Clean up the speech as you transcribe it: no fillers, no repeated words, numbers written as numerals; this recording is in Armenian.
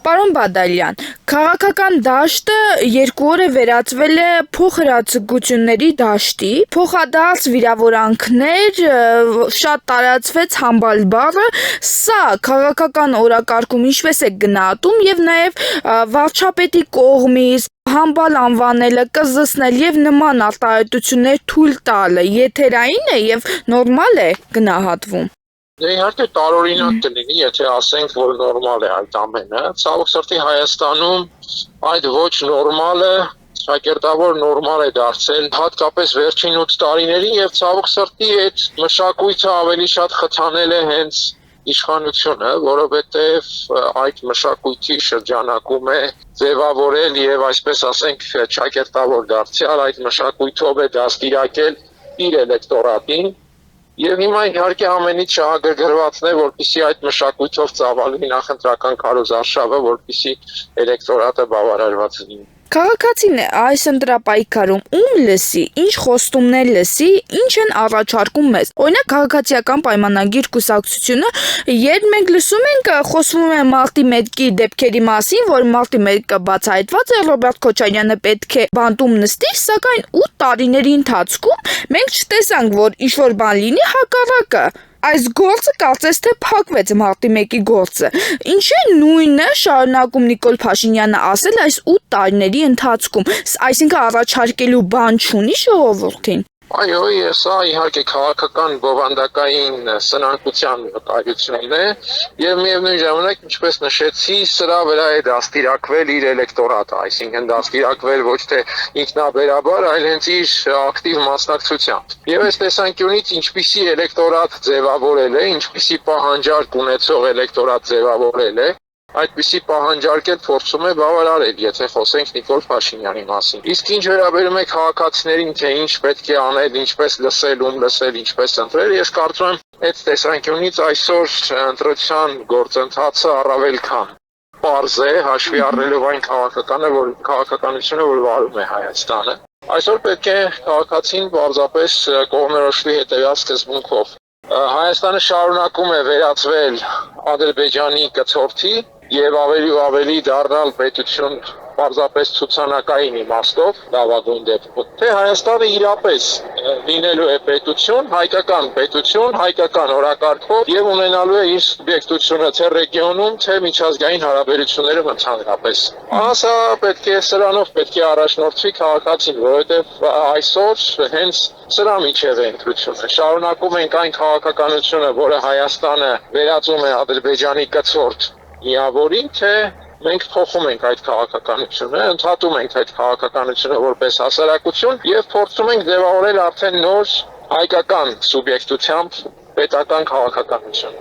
Պարոն Բադալյան, քաղաքական դաշտը 2 օր է վերածվել է փոխհրաձգությունների դաշտի, փոխադարձ վիրավորանքներ, շատ տարածվեց համբալ բառը, սա քաղաքական օրակարգում ինչպես է գնահատում եւ նաեւ վարչապետի կողմից համբալ անվանելը, կզսնել եւ նման արտահայտություններ թույլ տալը եթերային է եւ նորմալ է գնահատվում։ Իհարկե տարօրինակ կլինի, եթե ասենք, որ նորմալ է այդ ամենը, ցավոք սրտի Հայաստանում այդ ոչ նորմալը ճակերտավոր նորմալ է դարձել, հատկապես վերջին 8 տարիներին եւ ցավոք սրտի այդ մշակույթը ավելի շատ խթանել է հենց իշխանությունը, որովհետեւ այդ մշակույթի շրջանակում է ձևավորել եւ այսպես ասենք ճակերտավոր դարձյալ այդ մշակույթով է դաստիարակել իր էլեկտորատին։ Եվ հիմա իհարկե ամենից շահագրգռվածն է, որպեսզի այդ մշակույթով ծավալվի նախընտրական քարոզարշավը, որպեսզի էլեկտորատը բավարարված լինի։ Քաղաքացին է այս ընտրապայքարում ում լսի, ինչ խոստումներ լսի, ինչ են առաջարկում մեզ։ Օրինակ քաղաքացիական պայմանագիր կուսակցությունը, երբ մենք լսում ենք, խոսվում է մարտի 1-ի դեպքերի մասին, որ մարտի 1-ը բացահայտված է, Ռոբերտ Քոչարյանը պետք է բանտում նստի, սակայն 8 տարիների ընթացքում մենք չտեսանք, որ ինչ-որ բան լինի, հակառակը։ Այս գործը կարծես թե փակվեց մարտի 1-ի գործը։ Ինչի նույնը շարունակում Նիկոլ Փաշինյանը ասել այս 8 տարիների ընթացքում, այսինքն առաջարկելու բան չունի ժողովրդին։ Այո, սա իհարկե քաղաքական բովանդակային սնանկության վկայությունն է եւ միևնույն ժամանակ, ինչպես նշեցի, սրա վրա է դաստիարակվել իր էլեկտորատը, այսինքն դաստիարակվել ոչ թե ինքնաբերաբար, այլ հենց իր ակտիվ մասնակցությամբ։ Եվ այս տեսանկյունից ինչպիսի էլեկտորատ ձևավորել է, ինչպիսի պահանջարկ ունեցող էլեկտորատ ձևավորել է, այդպիսի պահանջարկ էլ փորձում է բավարարել, եթե խոսենք Նիկոլ Փաշինյանի մասին։ Իսկ ինչ վերաբերում է քաղաքացիներին, թե ինչ պետք է անել, ինչպես լսել, ում լսել, ինչպես ընտրել, ես կարծում եմ, այդ տեսանկյունից այսօր ընտրության գործընթացը առավել քան պարզ է, հաշվի առնելով այն քաղաքականությունը, որ վարում է Հայաստանը։ Այսօր պետք է քաղաքացին պարզապես կողմնորոշվի հետևյալ սկզբունքով։ Հայաստանը շարունակում է վերածվել Ադրբեջանի կցորդի եւ ավելի ու ավելի դառնալ պետություն պարզապես ցուցանակային իմաստով, լավագույն դեպքում, թե Հայաստանը իրապես լինելու է պետություն, հայկական օրակարգով եւ ունենալու է իր սուբյեկտությունը թե ռեգիոնում, թե միջազգային հարաբերություններում ընդհանրապես։ Ասա սրանով պետք է առաջնորդվի քաղաքացին, որովհետեւ այսօր հենց սրա միջև է ընտրությունը։ Շարունակում ենք այն քաղաքականությունը, որը Հայաստանը վերածում է Ադրբեջանի կցորդ միավորի, թե մենք փոխում ենք այդ քաղաքականությունը, ընդհատում ենք այդ քաղաքականությունը որպես հասարակություն եւ փորձում ենք ձևավորել արդեն նոր հայկական սուբյեկտությամբ պետական քաղաքականություն։